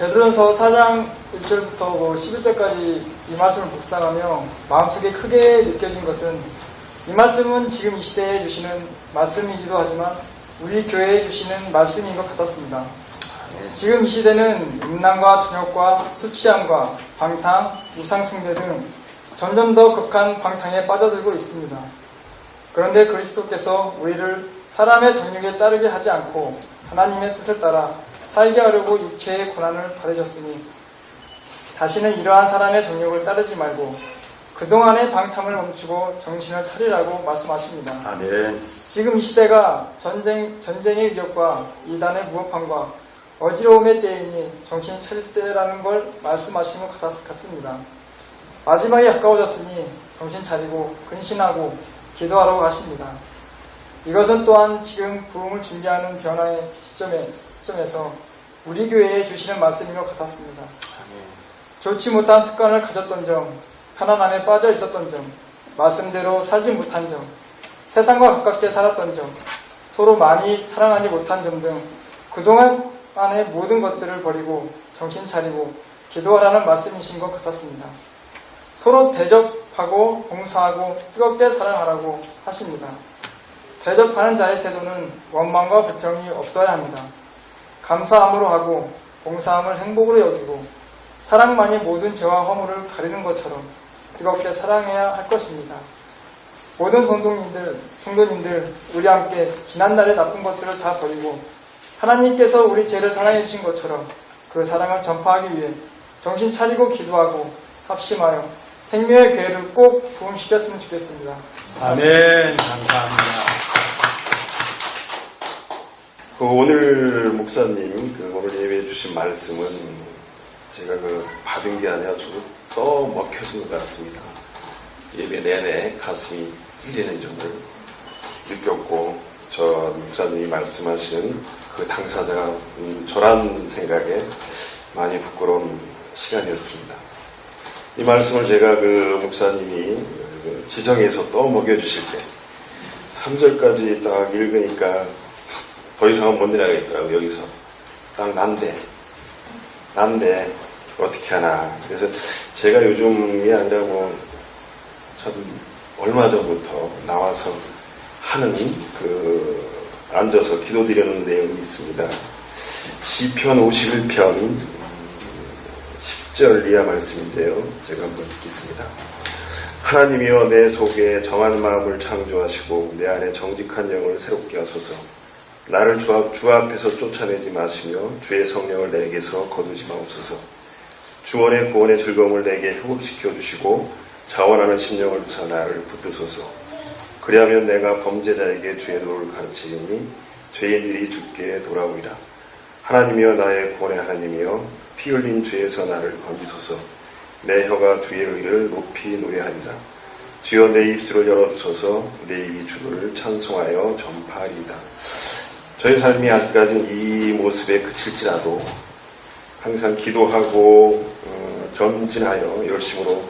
베드로전서 4장 1절부터 11절까지 이 말씀을 묵상하며 마음속에 크게 느껴진 것은, 이 말씀은 지금 이 시대에 주시는 말씀이기도 하지만 우리 교회에 주시는 말씀인 것 같았습니다. 지금 이 시대는 음란과 정욕과 술 취함과 방탕, 우상숭배 등 점점 더 극한 방탕에 빠져들고 있습니다. 그런데 그리스도께서 우리를 사람의 정욕에 따르게 하지 않고 하나님의 뜻을 따라 살게 하려고 육체의 고난을 받으셨으니 다시는 이러한 사람의 정욕을 따르지 말고 그동안의 방탕을 멈추고 정신을 차리라고 말씀하십니다. 아멘. 지금 이 시대가 전쟁의 위협과 이단의 무법함과 어지러움의 때이니 정신이 차릴 때라는 걸 말씀하시는 것 같습니다. 마지막이 가까워졌으니 정신 차리고 근신하고 기도하라고 하십니다. 이것은 또한 지금 부흥을 준비하는 변화의 시점에서 우리 교회에 주시는 말씀인 것 같았습니다. 좋지 못한 습관을 가졌던 점, 편안함에 빠져 있었던 점, 말씀대로 살지 못한 점, 세상과 가깝게 살았던 점, 서로 많이 사랑하지 못한 점 등 그동안의 모든 것들을 버리고 정신 차리고 기도하라는 말씀이신 것 같았습니다. 서로 대접하고 봉사하고 뜨겁게 사랑하라고 하십니다. 대접하는 자의 태도는 원망과 불평이 없어야 합니다. 감사함으로 하고 봉사함을 행복으로 여기고 사랑만이 모든 죄와 허물을 가리는 것처럼 뜨겁게 사랑해야 할 것입니다. 모든 성도님들, 우리 함께 지난날의 나쁜 것들을 다 버리고 하나님께서 우리 죄를 사랑해 주신 것처럼 그 사랑을 전파하기 위해 정신 차리고 기도하고 합심하여 생명의 교회를 꼭 부흥시켰으면 좋겠습니다. 아멘. 감사합니다. 오늘 목사님 오늘 예배해 주신 말씀은 제가 받은 게 아니라 저도 더 먹혀진 것 같습니다. 예배 내내 가슴이 찔리는 점을 느꼈고, 저 목사님이 말씀하시는 그 당사자가 저란 생각에 많이 부끄러운 시간이었습니다. 이 말씀을 제가 목사님이 지정해서 또 먹여주실 때 3절까지 딱 읽으니까 더 이상은 못 내려가겠더라고요. 여기서 딱 난데 어떻게 하나. 그래서 제가 요즘이 아니라 참 얼마 전부터 나와서 하는 앉아서 기도드리는 내용이 있습니다. 시편 51편 10절 이하 말씀인데요. 제가 한번 읽겠습니다. 하나님이여 내 속에 정한 마음을 창조하시고 내 안에 정직한 영을 새롭게 하소서. 나를 주 앞에서 쫓아내지 마시며 주의 성령을 내게서 거두지 마옵소서. 주원의 구원의 즐거움을 내게 회복시켜 주시고 자원하는 심령을 주사 나를 붙드소서. 그리하면 내가 범죄자에게 주의 도를 가르치리니 죄인들이 주께 돌아오리라. 하나님이여 나의 구원의 하나님이여 피 흘린 죄에서 나를 건지소서. 내 혀가 주의 의를 높이 노래하리라. 주여 내 입술을 열어주소서. 내 입이 주를 찬송하여 전파하리이다. 저희 삶이 아직까지는 이 모습에 그칠지라도 항상 기도하고 전진하여 열심으로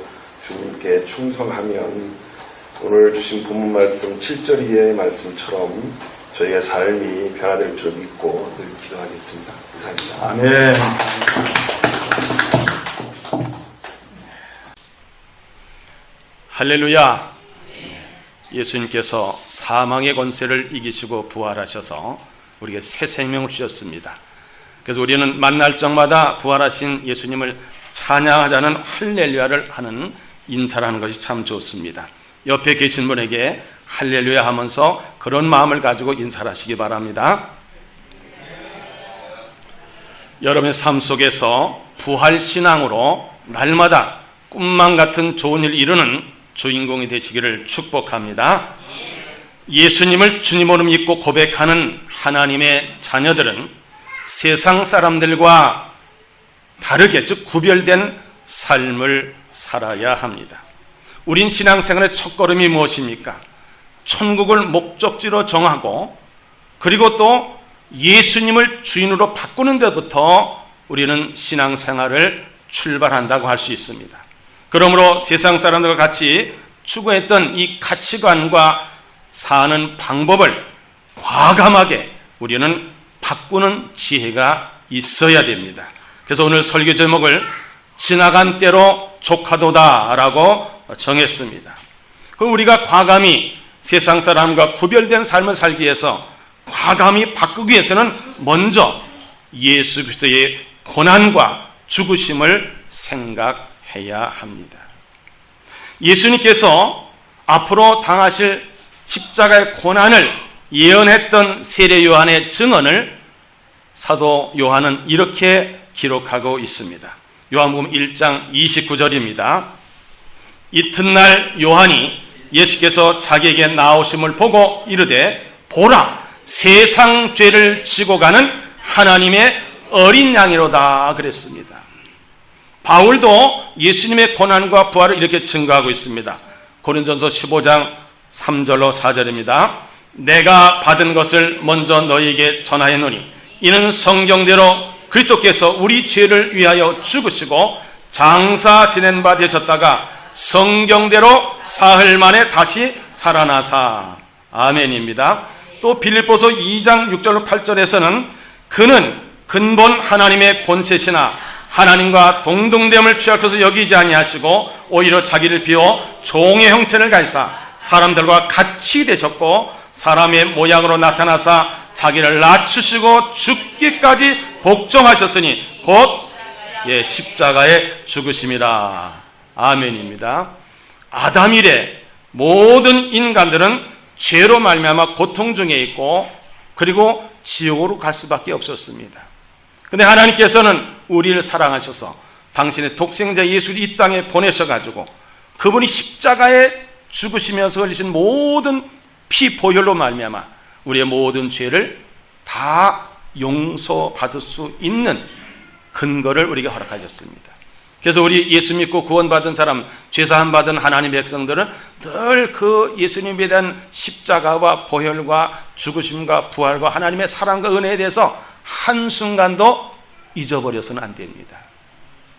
주님께 충성하면 오늘 주신 본문 말씀 7절 이하의 말씀처럼 저희의 삶이 변화될 줄 믿고 늘 기도하겠습니다. 이상입니다. 아멘. 할렐루야. 예수님께서 사망의 권세를 이기시고 부활하셔서 우리에게 새 생명을 주셨습니다. 그래서 우리는 만날 적마다 부활하신 예수님을 찬양하자는 할렐루야를 하는 인사를 하는 것이 참 좋습니다. 옆에 계신 분에게 할렐루야 하면서 그런 마음을 가지고 인사를 하시기 바랍니다. 여러분의 삶 속에서 부활신앙으로 날마다 꿈만 같은 좋은 일 이루는 주인공이 되시기를 축복합니다. 예수님을 주님으로 믿고 고백하는 하나님의 자녀들은 세상 사람들과 다르게, 즉 구별된 삶을 살아야 합니다. 우린 신앙생활의 첫걸음이 무엇입니까? 천국을 목적지로 정하고 그리고 또 예수님을 주인으로 바꾸는 데부터 우리는 신앙생활을 출발한다고 할 수 있습니다. 그러므로 세상 사람들과 같이 추구했던 이 가치관과 사는 방법을 과감하게 우리는 바꾸는 지혜가 있어야 됩니다. 그래서 오늘 설교 제목을 지나간 때로 족하도다라고 정했습니다. 그럼 우리가 과감히 세상 사람과 구별된 삶을 살기 위해서 과감히 바꾸기 위해서는 먼저 예수 그리스도의 고난과 죽으심을 생각해야 합니다. 예수님께서 앞으로 당하실 십자가의 고난을 예언했던 세례 요한의 증언을 사도 요한은 이렇게 기록하고 있습니다. 요한복음 1장 29절입니다. 이튿날 요한이 예수께서 자기에게 나오심을 보고 이르되 보라 세상 죄를 지고 가는 하나님의 어린 양이로다 그랬습니다. 바울도 예수님의 고난과 부활을 이렇게 증거하고 있습니다. 고린도전서 15장 3절로 4절입니다. 내가 받은 것을 먼저 너희에게 전하였노니 이는 성경대로 그리스도께서 우리 죄를 위하여 죽으시고 장사 지낸 바 되셨다가 성경대로 사흘 만에 다시 살아나사. 아멘입니다. 또 빌립보서 2장 6절로 8절에서는 그는 근본 하나님의 본체시나 하나님과 동등됨을 취할 것을 여기지 아니하시고 오히려 자기를 비워 종의 형체를 가지사 사람들과 같이 되셨고 사람의 모양으로 나타나사 자기를 낮추시고 죽기까지 복종하셨으니 곧 십자가에 죽으심이라. 아멘입니다. 아담 이래 모든 인간들은 죄로 말미암아 고통 중에 있고 그리고 지옥으로 갈 수밖에 없었습니다. 그런데 하나님께서는 우리를 사랑하셔서 당신의 독생자 예수를 이 땅에 보내셔가지고 그분이 십자가에 죽으시면서 흘리신 모든 피 보혈로 말미암아 우리의 모든 죄를 다 용서받을 수 있는 근거를 우리에게 허락하셨습니다. 그래서 우리 예수 믿고 구원받은 사람, 죄사함 받은 하나님의 백성들은 늘 그 예수님에 대한 십자가와 보혈과 죽으심과 부활과 하나님의 사랑과 은혜에 대해서 한순간도 잊어버려서는 안 됩니다.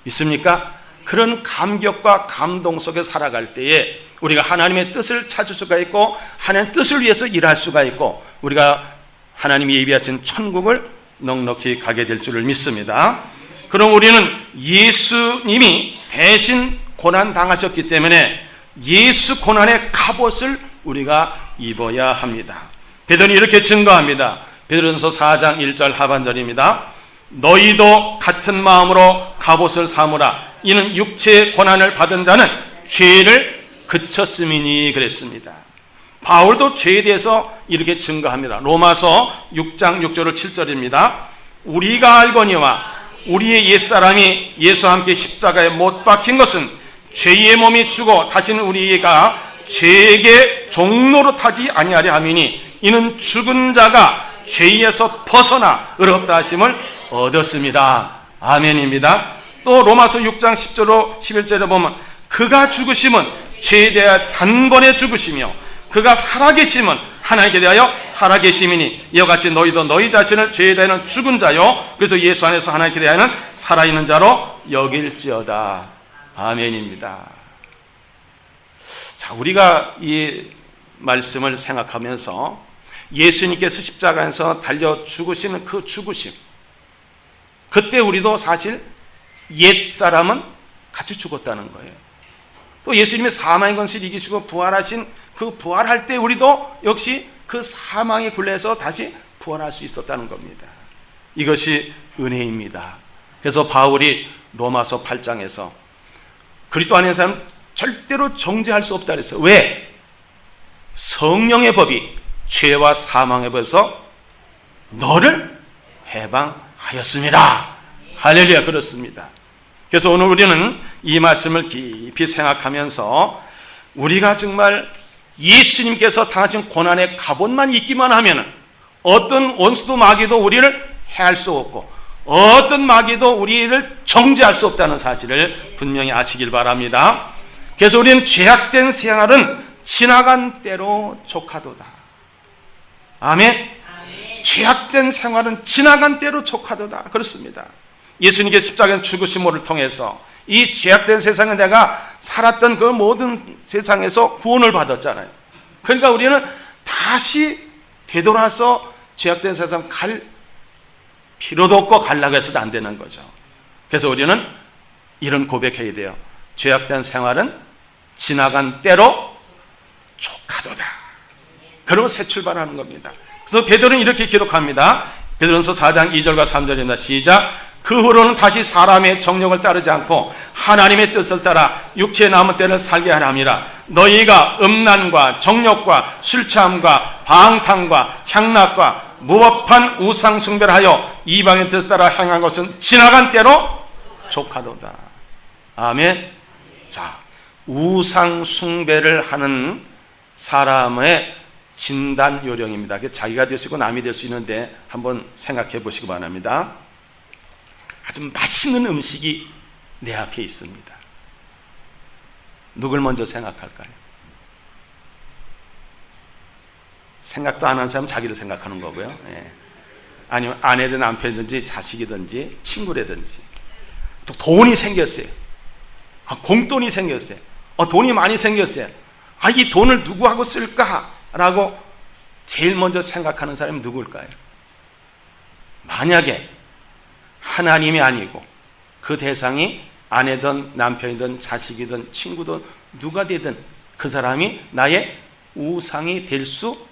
믿습니까? 그런 감격과 감동 속에 살아갈 때에 우리가 하나님의 뜻을 찾을 수가 있고 하나님의 뜻을 위해서 일할 수가 있고 우리가 하나님이 예비하신 천국을 넉넉히 가게 될 줄을 믿습니다. 그럼 우리는 예수님이 대신 고난 당하셨기 때문에 예수 고난의 갑옷을 우리가 입어야 합니다. 베드로는 이렇게 증거합니다. 베드로전서 4장 1절 하반절입니다. 너희도 같은 마음으로 갑옷을 삼으라. 이는 육체의 고난을 받은 자는 죄를 그쳤음이니 그랬습니다. 바울도 죄에 대해서 이렇게 증거합니다. 로마서 6장 6절로 7절입니다. 우리가 알거니와 우리의 옛사람이 예수와 함께 십자가에 못 박힌 것은 죄의 몸이 죽어 다시는 우리가 죄에게 종로로 타지 아니하려 함이니 이는 죽은 자가 죄에서 벗어나 의롭다 하심을 얻었습니다. 아멘입니다. 또 로마서 6장 10절로 11절에 보면 그가 죽으심은 죄에 대하여 단번에 죽으시며 그가 살아계심은 하나님께 대하여 살아계심이니 이와 같이 너희도 너희 자신을 죄에 대하여는 죽은 자요 그래서 예수 안에서 하나님께 대하여는 살아있는 자로 여길지어다. 아멘입니다. 자, 우리가 이 말씀을 생각하면서 예수님께서 십자가에서 달려 죽으시는 그 죽으심, 그때 우리도 사실 옛사람은 같이 죽었다는 거예요. 또 예수님이 사망의 권세를 이기시고 부활하신 그 부활할 때 우리도 역시 그 사망의 굴레에서 다시 부활할 수 있었다는 겁니다. 이것이 은혜입니다. 그래서 바울이 로마서 8장에서 그리스도 안에 있는 사람은 절대로 정죄할 수 없다 그랬어요. 왜? 성령의 법이 죄와 사망의 법에서 너를 해방하였습니다. 할렐루야. 그렇습니다. 그래서 오늘 우리는 이 말씀을 깊이 생각하면서 우리가 정말 예수님께서 당하신 고난의 갑옷만 입기만 하면 어떤 원수도 마귀도 우리를 해할 수 없고 어떤 마귀도 우리를 정죄할 수 없다는 사실을 분명히 아시길 바랍니다. 그래서 우리는 죄악된 생활은 지나간 때로 족하도다. 아멘. 죄악된 생활은 지나간 때로 족하도다. 그렇습니다. 예수님께서 십자가의 죽으심을 통해서 이 죄악된 세상에 내가 살았던 그 모든 세상에서 구원을 받았잖아요. 그러니까 우리는 다시 되돌아서 죄악된 세상 갈 필요도 없고 가려고 해서도 안 되는 거죠. 그래서 우리는 이런 고백해야 돼요. 죄악된 생활은 지나간 때로 족하도다. 그러고 새 출발하는 겁니다. 그래서 베드로는 이렇게 기록합니다. 베드로전서 4장 2절과 3절입니다. 시작. 그 후로는 다시 사람의 정욕을 따르지 않고 하나님의 뜻을 따라 육체의 남은 때를 살게 하람이라. 너희가 음란과 정욕과 술 취함과 방탕과 향락과 무법한 우상 숭배를 하여 이방의 뜻을 따라 행한 것은 지나간 때로 족하도다. 아멘. 자, 우상 숭배를 하는 사람의 진단 요령입니다. 자기가 될 수 있고 남이 될 수 있는데 한번 생각해 보시기 바랍니다. 아주 맛있는 음식이 내 앞에 있습니다. 누굴 먼저 생각할까요? 생각도 안 하는 사람은 자기를 생각하는 거고요. 예. 아니면 아내든 남편이든지 자식이든지 친구라든지. 또 돈이 생겼어요. 공돈이 생겼어요. 돈이 많이 생겼어요. 이 돈을 누구하고 쓸까라고 제일 먼저 생각하는 사람이 누구일까요? 만약에 하나님이 아니고 그 대상이 아내든 남편이든 자식이든 친구든 누가 되든 그 사람이 나의 우상이 될 수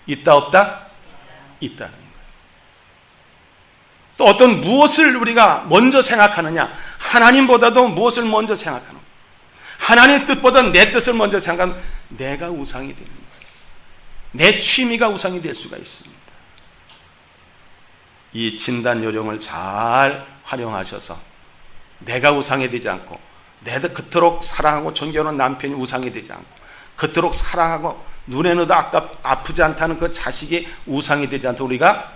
있다 없다? 있다는 거예요. 또 어떤 무엇을 우리가 먼저 생각하느냐? 하나님보다도 무엇을 먼저 생각하는 거예요? 하나님의 뜻보다 내 뜻을 먼저 생각하면 내가 우상이 되는 거예요. 내 취미가 우상이 될 수가 있습니다. 이 진단 요령을 잘 활용하셔서 내가 우상이 되지 않고 내가 그토록 사랑하고 존경하는 남편이 우상이 되지 않고 그토록 사랑하고 눈에 넣어도 아프지 않다는 그 자식이 우상이 되지 않도록 우리가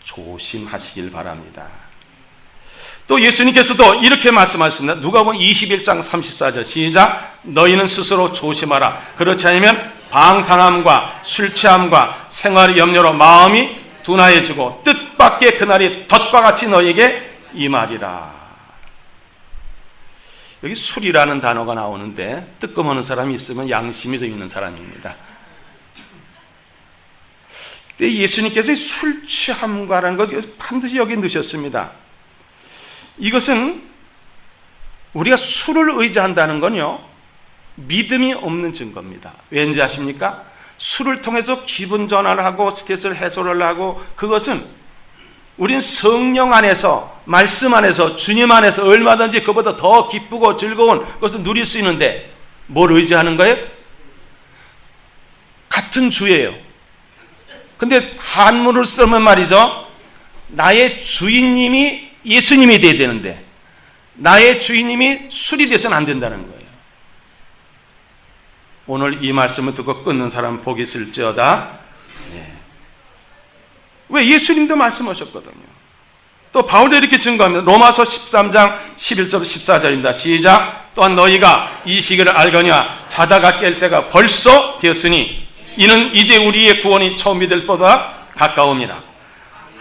조심하시길 바랍니다. 또 예수님께서도 이렇게 말씀하셨습니다. 누가복음 21장 34절 시작. 너희는 스스로 조심하라. 그렇지 않으면 방탕함과 술 취함과 생활의 염려로 마음이 둔하여지고 뜻밖의 그날이 덫과 같이 너에게 임하리라. 여기 술이라는 단어가 나오는데 뜨끔하는 사람이 있으면 양심이 좀 있는 사람입니다. 근데 예수님께서 술 취함과라는 것 반드시 여기 넣으셨습니다. 이것은 우리가 술을 의지한다는 건요, 믿음이 없는 증거입니다. 왠지 아십니까? 술을 통해서 기분 전환을 하고 스트레스를 해소를 하고 그것은 우린 성령 안에서 말씀 안에서 주님 안에서 얼마든지 그보다 더 기쁘고 즐거운 것을 누릴 수 있는데 뭘 의지하는 거예요? 같은 주예요. 근데 한문을 쓰면 말이죠, 나의 주인님이 예수님이 돼야 되는데 나의 주인님이 술이 돼서는 안 된다는 거예요. 오늘 이 말씀을 듣고 끊는 사람 복이 있을지어다. 네. 왜? 예수님도 말씀하셨거든요. 또 바울도 이렇게 증거합니다. 로마서 13장 11절 14절입니다. 시작. 또한 너희가 이 시기를 알거냐 자다가 깰 때가 벌써 되었으니 이는 이제 우리의 구원이 처음이 될 때보다 가까움이라.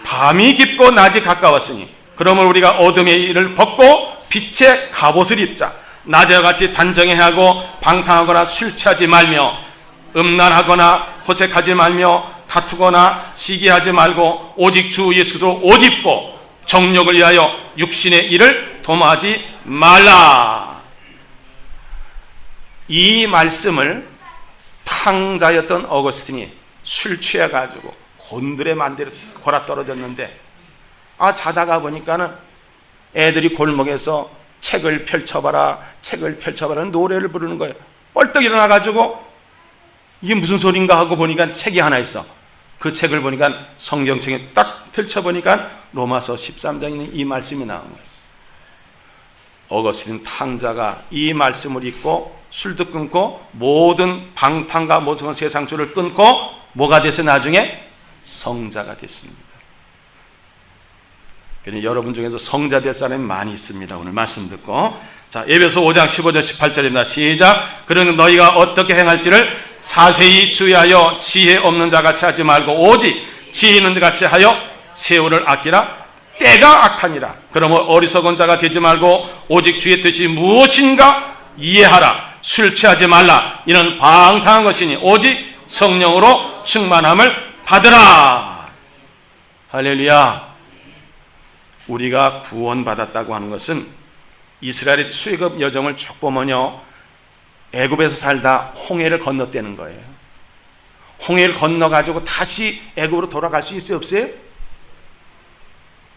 밤이 깊고 낮이 가까웠으니 그러므로 우리가 어둠의 일을 벗고 빛의 갑옷을 입자. 낮에와 같이 단정해야 하고 방탕하거나 술 취하지 말며 음란하거나 호색하지 말며 다투거나 시기하지 말고 오직 주 예수로 옷 입고 정욕을 위하여 육신의 일을 도모하지 말라. 이 말씀을 탕자였던 어거스틴이 술 취해가지고 곤드레 만드레 골아 떨어졌는데 자다가 보니까는 애들이 골목에서 책을 펼쳐봐라 노래를 부르는 거예요. 벌떡 일어나가지고 이게 무슨 소린가 하고 보니까 책이 하나 있어. 그 책을 보니까 성경책에 딱 펼쳐보니까 로마서 13장에 있는 이 말씀이 나온 거예요. 어거스틴 탕자가 이 말씀을 읽고 술도 끊고 모든 방탕과 모든 세상주를 끊고 뭐가 돼서 나중에 성자가 됐습니다. 여러분 중에서 성자 될 사람이 많이 있습니다. 오늘 말씀 듣고. 자, 에베소 5장 15절 18절입니다. 시작. 그러는 너희가 어떻게 행할지를 자세히 주의하여 지혜 없는 자같이 하지 말고 오직 지혜 있는 자같이 하여 세월을 아끼라. 때가 악하니라. 그러므로 어리석은 자가 되지 말고 오직 주의 뜻이 무엇인가 이해하라. 술 취하지 말라. 이는 방탕한 것이니 오직 성령으로 충만함을 받으라. 할렐루야. 우리가 구원받았다고 하는 것은 이스라엘의 출애굽 여정을 쭉 보면요, 애굽에서 살다 홍해를 건넜다는 거예요. 홍해를 건너가지고 다시 애굽으로 돌아갈 수 있어요, 없어요?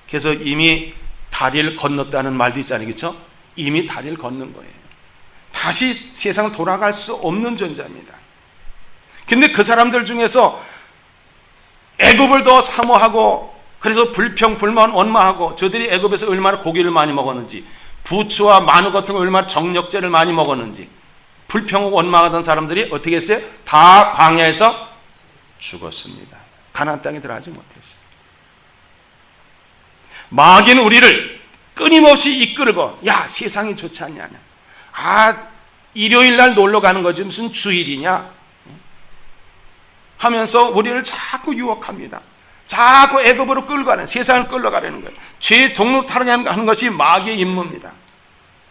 그래서 이미 다리를 건넜다는 말도 있잖아요, 그렇죠? 이미 다리를 건넌 거예요. 다시 세상을 돌아갈 수 없는 존재입니다. 근데 그 사람들 중에서 애굽을 더 사모하고, 그래서 불평불만 원망하고, 저들이 애굽에서 얼마나 고기를 많이 먹었는지, 부추와 마늘 같은 거 얼마나 정력제를 많이 먹었는지, 불평하고 원망하던 사람들이 어떻게 했어요? 다 광야에서 죽었습니다. 가나안 땅에 들어가지 못했어요. 마귀는 우리를 끊임없이 이끌고, 야, 세상이 좋지 않냐, 일요일 날 놀러 가는 거지 무슨 주일이냐 하면서 우리를 자꾸 유혹합니다. 자꾸 애굽으로 끌고 가는, 세상을 끌어가려는 거예요. 죄의 동로 타령하는 하는 것이 마귀의 임무입니다.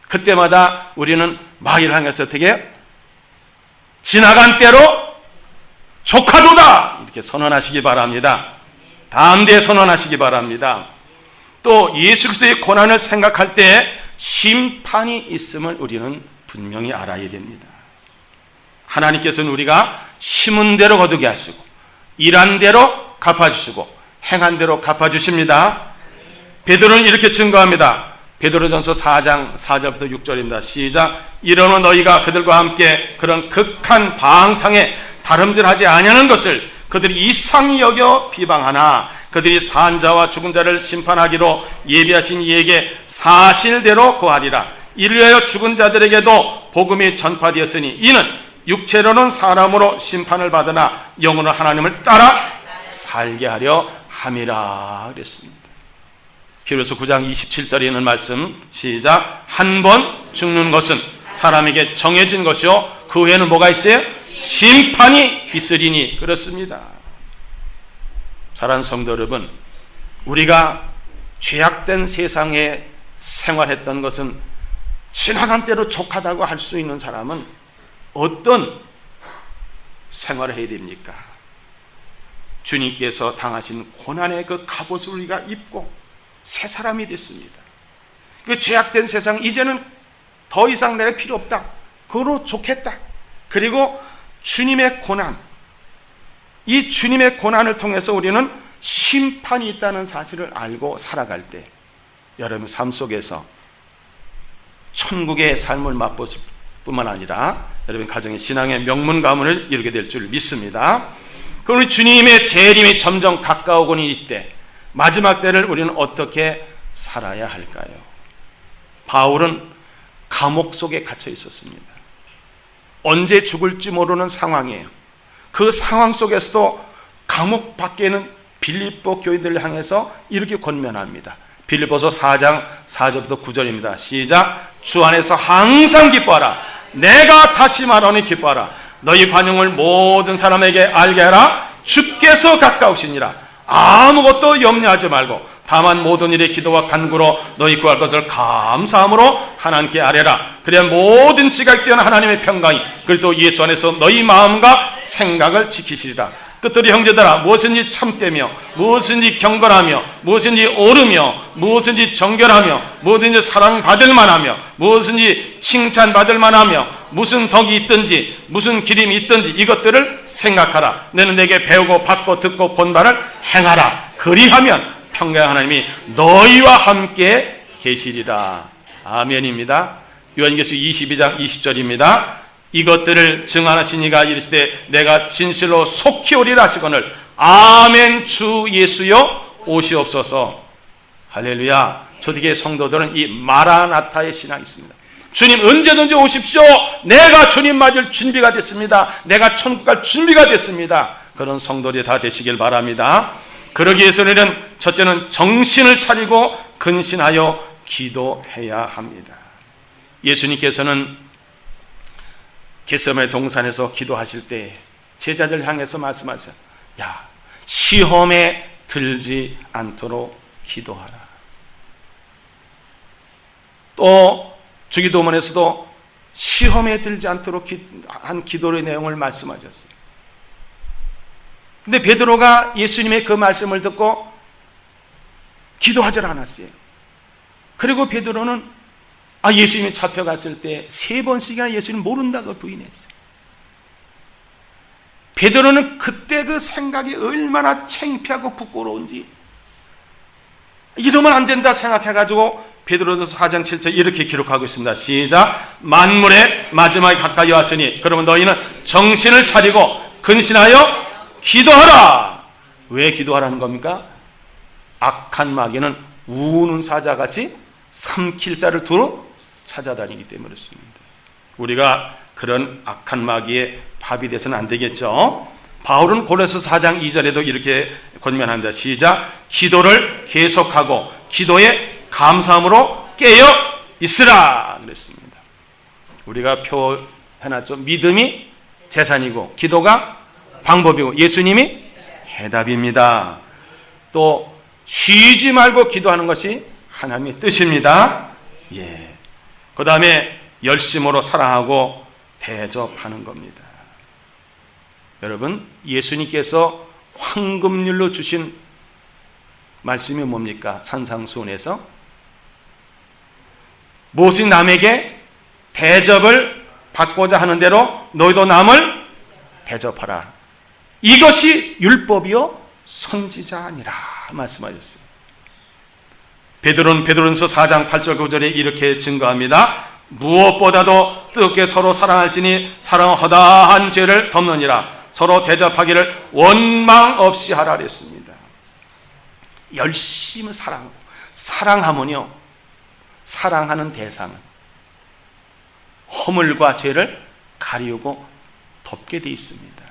그때마다 우리는 마귀를 향해서 어떻게 해요? 지나간 때로 족하도다 이렇게 선언하시기 바랍니다. 담대히 선언하시기 바랍니다. 또 예수 그리스도의 고난을 생각할 때 심판이 있음을 우리는 분명히 알아야 됩니다. 하나님께서는 우리가 심은 대로 거두게 하시고, 일한 대로 갚아주시고, 행한 대로 갚아주십니다. 베드로는 이렇게 증거합니다. 베드로전서 4장 4절부터 6절입니다. 시작. 이러므로 너희가 그들과 함께 그런 극한 방탕에 다름질하지 아니하는 것을 그들이 이상히 여겨 비방하나, 그들이 산자와 죽은 자를 심판하기로 예비하신 이에게 사실대로 고하리라. 이를 위하여 죽은 자들에게도 복음이 전파되었으니 이는 육체로는 사람으로 심판을 받으나 영으로 하나님을 따라 살게 하려 함이라 그랬습니다. 히브리서 9장 27절에 있는 말씀, 시작. 한 번 죽는 것은 사람에게 정해진 것이요 그 후에는 뭐가 있어요? 심판이 있으리니. 그렇습니다. 사랑하는 성도 여러분, 우리가 죄악된 세상에 생활했던 것은 지나간 대로 족하다고 할 수 있는 사람은 어떤 생활을 해야 됩니까? 주님께서 당하신 고난의 그 갑옷을 우리가 입고 새 사람이 됐습니다. 그 죄악된 세상, 이제는 더 이상 내가 필요 없다, 그거로 좋겠다. 그리고 주님의 고난, 이 주님의 고난을 통해서 우리는 심판이 있다는 사실을 알고 살아갈 때 여러분 삶 속에서 천국의 삶을 맛볼 뿐만 아니라 여러분 가정의 신앙의 명문 가문을 이루게 될 줄 믿습니다. 그러니 주님의 재림이 점점 가까우고는 이때 마지막 때를 우리는 어떻게 살아야 할까요? 바울은 감옥 속에 갇혀 있었습니다. 언제 죽을지 모르는 상황이에요. 그 상황 속에서도 감옥 밖에 있는 빌립보 교인들을 향해서 이렇게 권면합니다. 빌립보서 4장 4절부터 9절입니다. 시작. 주 안에서 항상 기뻐하라. 내가 다시 말하니 기뻐하라. 너희 관용을 모든 사람에게 알게 하라. 주께서 가까우시니라. 아무것도 염려하지 말고 다만 모든 일에 기도와 간구로 너희 구할 것을 감사함으로 하나님께 아뢰라. 그래야 모든 지각이 뛰어난 하나님의 평강이 그리고 예수 안에서 너희 마음과 생각을 지키시리라. 끝들이 형제들아, 무엇인지 참되며 무엇인지 경건하며 무엇인지 옳으며 무엇인지 정결하며 무엇인지 사랑받을 만하며 무엇인지 칭찬받을 만하며 무슨 덕이 있든지 무슨 기림이 있든지 이것들을 생각하라. 너는 내게 배우고 받고 듣고 본 바를 행하라. 그리하면 평강 하나님이 너희와 함께 계시리라. 아멘입니다. 요한계시록 22장 20절입니다. 이것들을 증언하신 이가 이르시되 내가 진실로 속히 오리라 하시거늘 아멘. 주 예수여 오시옵소서. 할렐루야. 초대교회 성도들은 이 마라나타의 신앙이 있습니다. 주님 언제든지 오십시오. 내가 주님 맞을 준비가 됐습니다. 내가 천국 갈 준비가 됐습니다. 그런 성도들이 다 되시길 바랍니다. 그러기 위해서는 첫째는 정신을 차리고 근신하여 기도해야 합니다. 예수님께서는 겟세마네 동산에서 기도하실 때 제자들 향해서 말씀하세요. 야, 시험에 들지 않도록 기도하라. 또 주기도문에서도 시험에 들지 않도록 한 기도의 내용을 말씀하셨어요. 근데 베드로가 예수님의 그 말씀을 듣고 기도하지 않았어요. 그리고 베드로는 예수님이 잡혀갔을 때 3번씩이나 예수님 모른다고 부인했어요. 베드로는 그때 그 생각이 얼마나 창피하고 부끄러운지, 이러면 안 된다 생각해가지고 베드로전서 4장 7절 이렇게 기록하고 있습니다. 시작. 만물의 마지막이 가까이 왔으니 그러면 너희는 정신을 차리고 근신하여 기도하라. 왜 기도하라는 겁니까? 악한 마귀는 우는 사자같이 삼킬 자를 두루 찾아다니기 때문에 그렇습니다. 우리가 그런 악한 마귀의 밥이 돼서는 안 되겠죠. 바울은 고린도서 4장 2절에도 이렇게 권면합니다. 시작. 기도를 계속하고 기도에 감사함으로 깨어 있으라 그랬습니다. 우리가 표현하죠. 믿음이 재산이고 기도가 방법이고 예수님이 해답입니다. 또 쉬지 말고 기도하는 것이 하나님의 뜻입니다. 그 다음에 열심으로 사랑하고 대접하는 겁니다. 여러분, 예수님께서 황금률로 주신 말씀이 뭡니까? 산상수훈에서 무엇이 남에게 대접을 받고자 하는 대로 너희도 남을 대접하라. 이것이 율법이요 선지자 아니라 말씀하셨어요. 베드로전서 4장 8절 9절에 이렇게 증거합니다. 무엇보다도 뜨겁게 서로 사랑할지니 사랑은 허다한 죄를 덮느니라. 서로 대접하기를 원망 없이 하라 그랬습니다. 열심히 사랑하고, 사랑하면요, 사랑하는 대상은 허물과 죄를 가리우고 덮게 돼 있습니다.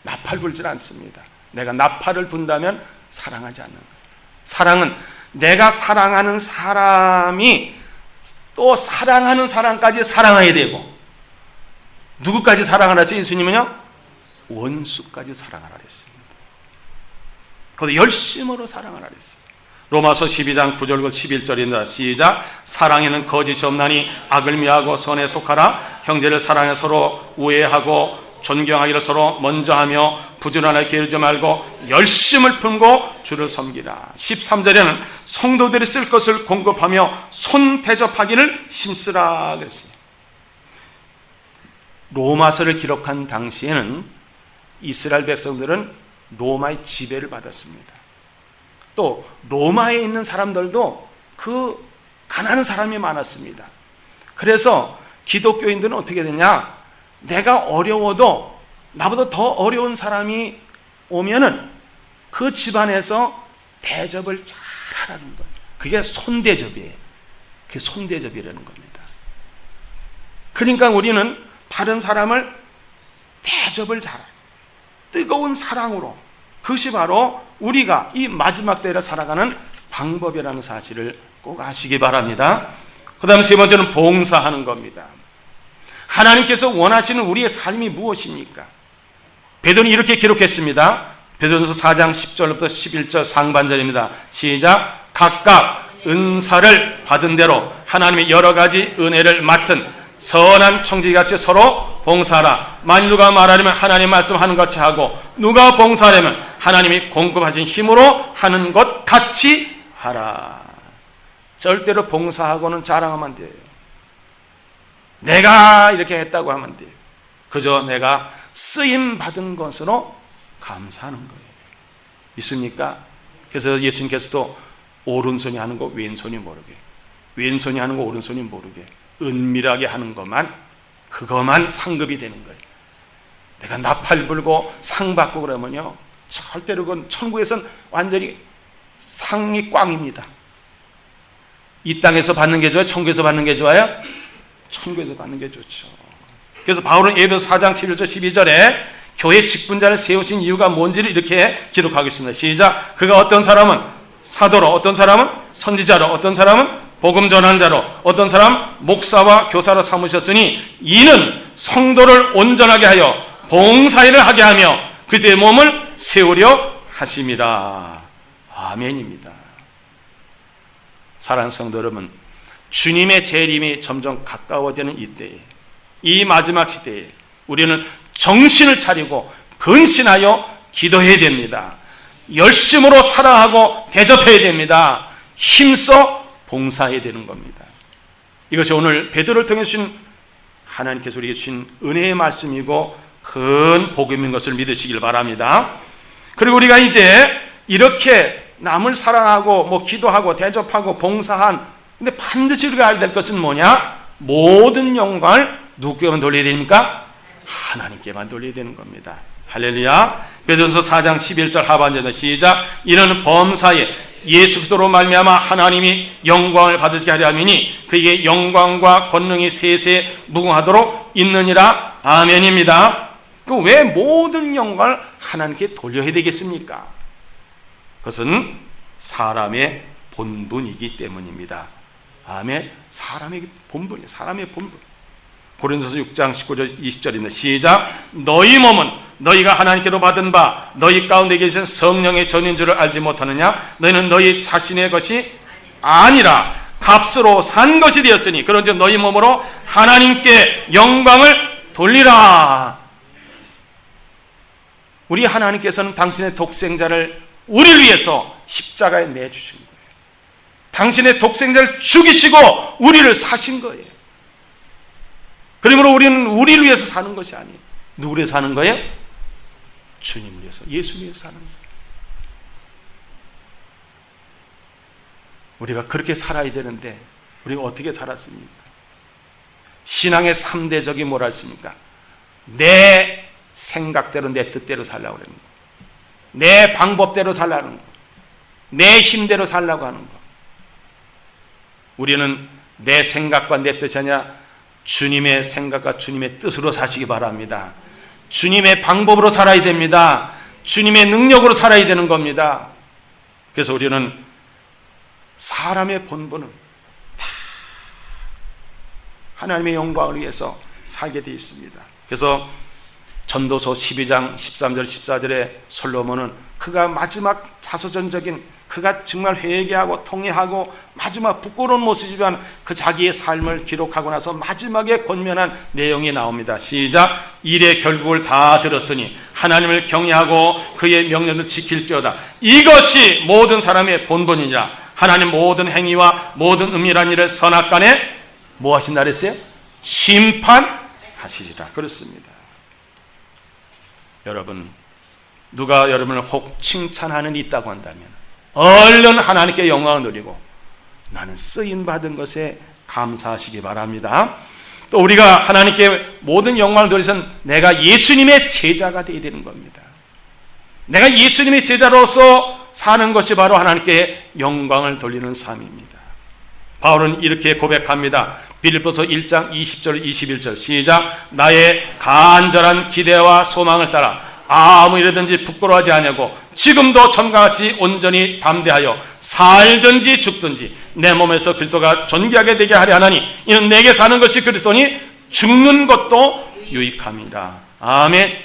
나팔 불질 않습니다. 내가 나팔을 분다면 사랑하지 않는 거예요. 사랑은 내가 사랑하는 사람이 또 사랑하는 사람까지 사랑해야 되고, 누구까지 사랑하라 했어요? 예수님은요, 원수까지 사랑하라 했습니다. 그것도 열심으로 사랑하라 했어요. 로마서 12장 9절과 11절입니다. 시작. 사랑에는 거짓이 없나니 악을 미하고 선에 속하라. 형제를 사랑해 서로 우애하고 존경하기를 서로 먼저 하며 부지런하게 게으르지 말고 열심을 품고 주를 섬기라. 13절에는 성도들이 쓸 것을 공급하며 손 대접하기를 힘쓰라 그랬어요. 로마서를 기록한 당시에는 이스라엘 백성들은 로마의 지배를 받았습니다. 또 로마에 있는 사람들도 그 가난한 사람이 많았습니다. 그래서 기독교인들은 어떻게 되냐? 내가 어려워도 나보다 더 어려운 사람이 오면은 그 집안에서 대접을 잘 하라는 거예요. 그게 손대접이에요. 그게 손대접이라는 겁니다. 그러니까 우리는 다른 사람을 대접을 잘해요. 뜨거운 사랑으로. 그것이 바로 우리가 이 마지막 때를 살아가는 방법이라는 사실을 꼭 아시기 바랍니다. 그 다음 세 번째는 봉사하는 겁니다. 하나님께서 원하시는 우리의 삶이 무엇입니까? 베드로는 이렇게 기록했습니다. 베드로전서 4장 10절부터 11절 상반절입니다. 시작. 각각 은사를 받은 대로 하나님의 여러 가지 은혜를 맡은 선한 청지기같이 서로 봉사하라. 만일 누가 말하려면 하나님 말씀하는 것 같이 하고, 누가 봉사하려면 하나님이 공급하신 힘으로 하는 것 같이 하라. 절대로 봉사하고는 자랑하면 안 돼요. 내가 이렇게 했다고 하면 안 돼요. 그저 내가 쓰임 받은 것으로 감사하는 거예요. 믿습니까? 그래서 예수님께서도 오른손이 하는 거 왼손이 모르게, 왼손이 하는 거 오른손이 모르게 은밀하게 하는 것만, 그것만 상급이 되는 거예요. 내가 나팔 불고 상 받고 그러면요, 절대로 그건 천국에서는 완전히 상이 꽝입니다. 이 땅에서 받는 게 좋아요? 천국에서 받는 게 좋아요? 천국에서 받는 게 좋죠. 그래서 바울은 에베소 4장 11절 12절에 교회 직분자를 세우신 이유가 뭔지를 이렇게 기록하겠습니다. 시작. 그가 어떤 사람은 사도로, 어떤 사람은 선지자로, 어떤 사람은 복음 전환자로, 어떤 사람 목사와 교사로 삼으셨으니 이는 성도를 온전하게 하여 봉사일을 하게 하며 그들의 몸을 세우려 하심이라. 아멘입니다. 사랑하는 성도 여러분, 주님의 재림이 점점 가까워지는 이때에, 이 마지막 시대에 우리는 정신을 차리고 근신하여 기도해야 됩니다. 열심으로 사랑하고 대접해야 됩니다. 힘써 봉사해야 되는 겁니다. 이것이 오늘 베드로를 통해 주신 하나님께서 우리에게 주신 은혜의 말씀이고 큰 복음인 것을 믿으시길 바랍니다. 그리고 우리가 이제 이렇게 남을 사랑하고 기도하고 대접하고 봉사한, 근데 반드시 우리가 알아야 될 것은 뭐냐? 모든 영광을 누구에게만 돌려야 됩니까? 하나님께만 돌려야 되는 겁니다. 할렐루야. 베드로서 4장 11절 하반절에 시작. 이는 범사에 예수 그리스도로 말미암아 하나님이 영광을 받으시게 하려 함이니 그에게 영광과 권능이 세세 무궁하도록 있느니라. 아멘입니다. 왜 모든 영광을 하나님께 돌려야 되겠습니까? 그것은 사람의 본분이기 때문입니다. 아멘. 사람의 본분이에요. 사람의 본분. 고린도서 6장 19절 20절입니다. 시작. 너희 몸은 너희가 하나님께로 받은 바 너희 가운데 계신 성령의 전인 줄을 알지 못하느냐? 너희는 너희 자신의 것이 아니라 값으로 산 것이 되었으니 그런즉 너희 몸으로 하나님께 영광을 돌리라. 우리 하나님께서는 당신의 독생자를 우리를 위해서 십자가에 내주신 거예요. 당신의 독생자를 죽이시고 우리를 사신 거예요. 그러므로 우리는 우리를 위해서 사는 것이 아니에요. 누구를 위해서 사는 거예요? 주님을 위해서, 예수를 위해서 사는 거예요. 우리가 그렇게 살아야 되는데 우리가 어떻게 살았습니까? 신앙의 3대적이 뭐라 했습니까? 내 생각대로 내 뜻대로 살려고 하는 거, 내 방법대로 살려고 하는 거, 내 힘대로 살려고 하는 거. 우리는 내 생각과 내 뜻이 아니라 주님의 생각과 주님의 뜻으로 사시기 바랍니다. 주님의 방법으로 살아야 됩니다. 주님의 능력으로 살아야 되는 겁니다. 그래서 우리는 사람의 본분은 다 하나님의 영광을 위해서 살게 되어 있습니다. 그래서 전도서 12장 13절 14절에 솔로몬은 그가 마지막 사서전적인, 그가 정말 회개하고 통회하고 마지막 부끄러운 모습이지만 그 자기의 삶을 기록하고 나서 마지막에 권면한 내용이 나옵니다. 시작. 일의 결국을 다 들었으니 하나님을 경외하고 그의 명령을 지킬지어다. 이것이 모든 사람의 본분이니라. 하나님 모든 행위와 모든 은밀한 일을 선악간에 뭐 하신다 그랬어요? 심판하시리라. 그렇습니다. 여러분, 누가 여러분을 혹 칭찬하는 일이 있다고 한다면 얼른 하나님께 영광을 누리고 나는 쓰임받은 것에 감사하시기 바랍니다. 또 우리가 하나님께 모든 영광을 돌려서는 내가 예수님의 제자가 되어야 되는 겁니다. 내가 예수님의 제자로서 사는 것이 바로 하나님께 영광을 돌리는 삶입니다. 바울은 이렇게 고백합니다. 빌립보서 1장 20절 21절 시작. 나의 간절한 기대와 소망을 따라 아무 일이든지 부끄러워하지 아니하고 지금도 전같이 온전히 담대하여 살든지 죽든지 내 몸에서 그리스도가 존귀하게 되게 하려 하나니 이는 내게 사는 것이 그리스도니 죽는 것도 유익함이라. 아멘.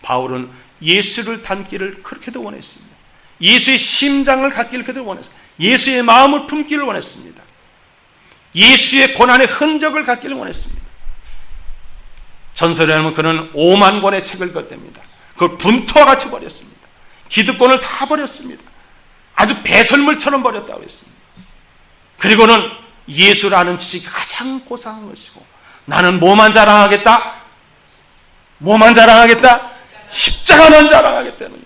바울은 예수를 닮기를 그렇게도 원했습니다. 예수의 심장을 갖기를 그대로 원했습니다. 예수의 마음을 품기를 원했습니다. 예수의 고난의 흔적을 갖기를 원했습니다. 전설에 하면 그는 5만 권의 책을 걷댑니다. 그걸 분토와 같이 버렸습니다. 기득권을 다 버렸습니다. 아주 배설물처럼 버렸다고 했습니다. 그리고는 예수라는 지식이 가장 고상한 것이고 나는 뭐만 자랑하겠다? 뭐만 자랑하겠다? 십자가만 자랑하겠다는 거예요.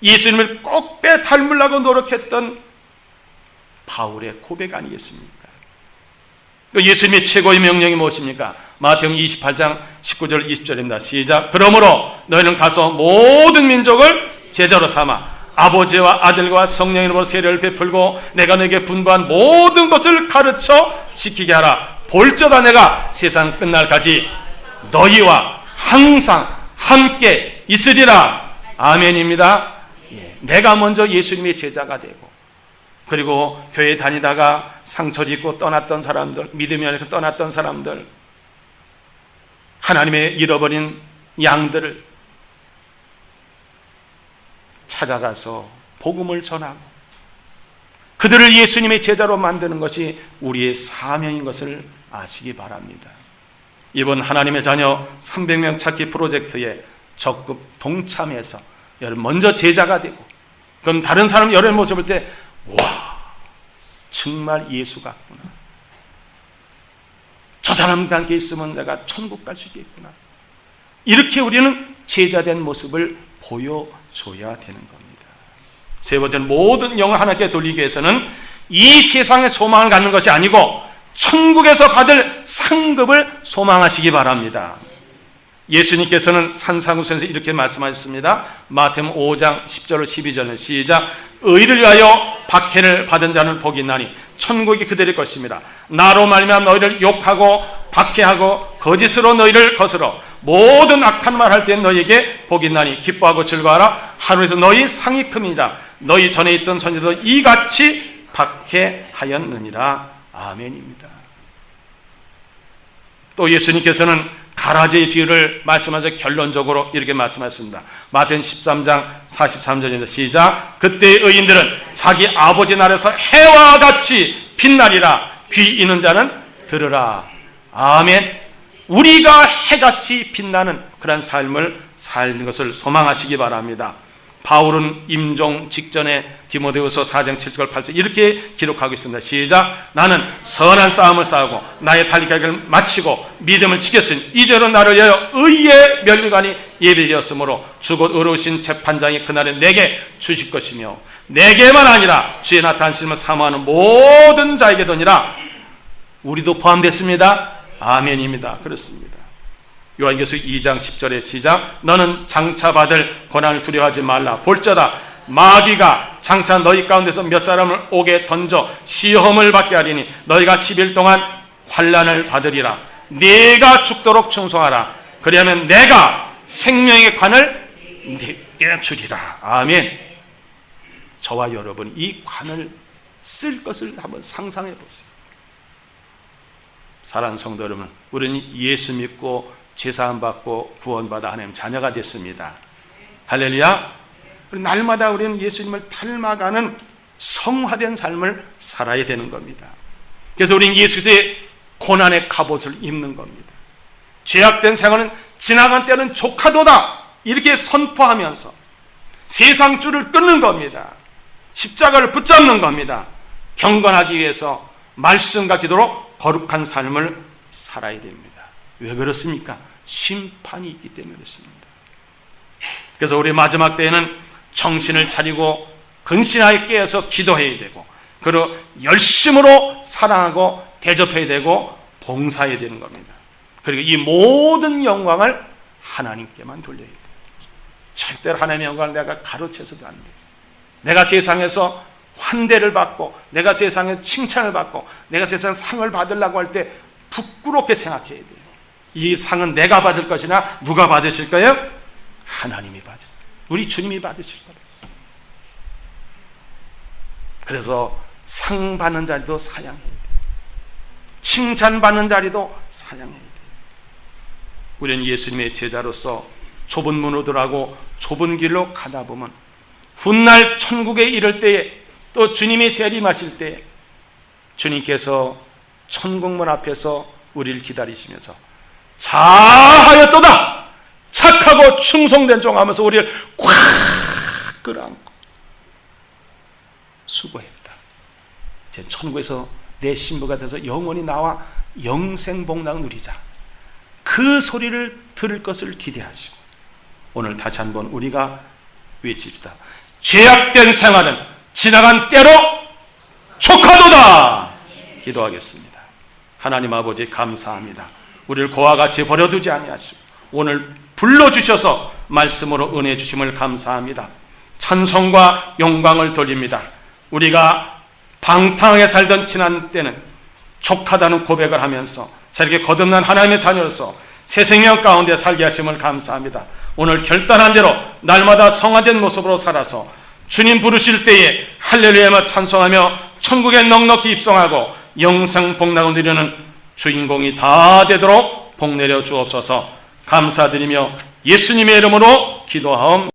예수님을 꼭 빼닮으려고 노력했던 바울의 고백 아니겠습니까? 예수님의 최고의 명령이 무엇입니까? 마태복음 28장 19절 20절입니다. 시작. 그러므로 너희는 가서 모든 민족을 제자로 삼아 아버지와 아들과 성령의 이름으로 세례를 베풀고 내가 너에게 분부한 모든 것을 가르쳐 지키게 하라. 볼저다 내가 세상 끝날까지 너희와 항상 함께 있으리라. 아멘입니다. 내가 먼저 예수님의 제자가 되고 그리고 교회 다니다가 상처를 입고 떠났던 사람들, 믿음이 아니라 떠났던 사람들, 하나님의 잃어버린 양들을 찾아가서 복음을 전하고 그들을 예수님의 제자로 만드는 것이 우리의 사명인 것을 아시기 바랍니다. 이번 하나님의 자녀 300명 찾기 프로젝트에 적극 동참해서 여러분 먼저 제자가 되고 그럼 다른 사람 여러분 모습을 때 와, 정말 예수 같구나. 저 사람과 함께 있으면 내가 천국 갈 수 있겠구나. 이렇게 우리는 제자된 모습을 보여줘야 되는 겁니다. 세 번째는 모든 영을 하나님께 돌리기 위해서는 이 세상의 소망을 갖는 것이 아니고 천국에서 받을 상급을 소망하시기 바랍니다. 예수님께서는 산상수에서 이렇게 말씀하셨습니다. 마태복음 5장 10절로 12절은 시작. 의를 위하여 박해를 받은 자는 복이 있나니 천국이 그들의 것입니다. 나로 말미암아 너희를 욕하고 박해하고 거짓으로 너희를 거스러 모든 악한 말 할 때 너희에게 복이 있나니 기뻐하고 즐거워하라. 하늘에서 너희 상이 큽니다. 너희 전에 있던 선지도 이같이 박해하였느니라. 아멘입니다. 또 예수님께서는 가라지의 비유를 말씀하셔서 결론적으로 이렇게 말씀하셨습니다. 마태복음 13장 43절입니다. 시작. 그때의 의인들은 자기 아버지 나라에서 해와 같이 빛나리라. 귀 있는 자는 들으라. 아멘. 우리가 해같이 빛나는 그런 삶을 살는 것을 소망하시기 바랍니다. 바울은 임종 직전에 디모데후서 4장 7절 8절 이렇게 기록하고 있습니다. 시작. 나는 선한 싸움을 싸우고 나의 달리기를 마치고 믿음을 지켰으니 이제는 나를 위하여 의의 면류관이 예비되었으므로 주곧 의로우신 재판장이 그날에 내게 주실 것이며 내게만 아니라 주의 나타나심을 사모하는 모든 자에게 도니라. 우리도 포함됐습니다. 아멘입니다. 그렇습니다. 요한계시록 2장 10절의 시작. 너는 장차 받을 고난을 두려워하지 말라. 볼지어다 마귀가 장차 너희 가운데서 몇 사람을 옥에 던져 시험을 받게 하리니 너희가 10일 동안 환난을 받으리라. 네가 죽도록 충성하라. 그리하면 내가 생명의 관을 네게 주리라. 아멘. 저와 여러분 이 관을 쓸 것을 한번 상상해 보세요. 사랑하는 성도 여러분, 우리는 예수 믿고 제사함 받고 구원받아 하나님 자녀가 됐습니다. 할렐루야. 날마다 우리는 예수님을 닮아가는 성화된 삶을 살아야 되는 겁니다. 그래서 우리는 예수의 고난의 갑옷을 입는 겁니다. 죄악된 생활은 지나간 때는 족하도다 이렇게 선포하면서 세상 줄을 끊는 겁니다. 십자가를 붙잡는 겁니다. 경건하기 위해서 말씀과 기도로 거룩한 삶을 살아야 됩니다. 왜 그렇습니까? 심판이 있기 때문에 그렇습니다. 그래서 우리 마지막 때에는 정신을 차리고 근신하게 깨어서 기도해야 되고 그리고 열심으로 사랑하고 대접해야 되고 봉사해야 되는 겁니다. 그리고 이 모든 영광을 하나님께만 돌려야 돼요. 절대로 하나님의 영광을 내가 가로채서도 안 돼요. 내가 세상에서 환대를 받고 내가 세상에 칭찬을 받고 내가 세상 상을 받으려고 할 때 부끄럽게 생각해야 돼요. 이 상은 내가 받을 것이나 누가 받으실 거예요? 하나님이 받으실 거예요. 우리 주님이 받으실 거예요. 그래서 상 받는 자리도 사양해야 돼요. 칭찬 받는 자리도 사양해야 돼요. 우리는 예수님의 제자로서 좁은 문으로 들어가고 좁은 길로 가다 보면 훗날 천국에 이를 때에 또 주님이 재림하실 때 주님께서 천국문 앞에서 우리를 기다리시면서 잘하였도다 착하고 충성된 종 하면서 우리를 꽉 끌어안고 수고했다. 이제 천국에서 내 신부가 돼서 영원히 나와 영생복락을 누리자. 그 소리를 들을 것을 기대하시고 오늘 다시 한번 우리가 외칩시다. 죄악된 생활은 지나간 때로 족하도다. 기도하겠습니다. 하나님 아버지 감사합니다. 우리를 그와 같이 버려두지 아니하시고 오늘 불러주셔서 말씀으로 은혜 주심을 감사합니다. 찬송과 영광을 돌립니다. 우리가 방탕하게 살던 지난 때는 족하다는 고백을 하면서 새롭게 거듭난 하나님의 자녀로서 새 생명 가운데 살게 하심을 감사합니다. 오늘 결단한 대로 날마다 성화된 모습으로 살아서 주님 부르실 때에 할렐루야만 찬송하며 천국에 넉넉히 입성하고 영생 복락을 누리는 주인공이 다 되도록 복 내려 주옵소서. 감사드리며 예수님의 이름으로 기도하옵나이다.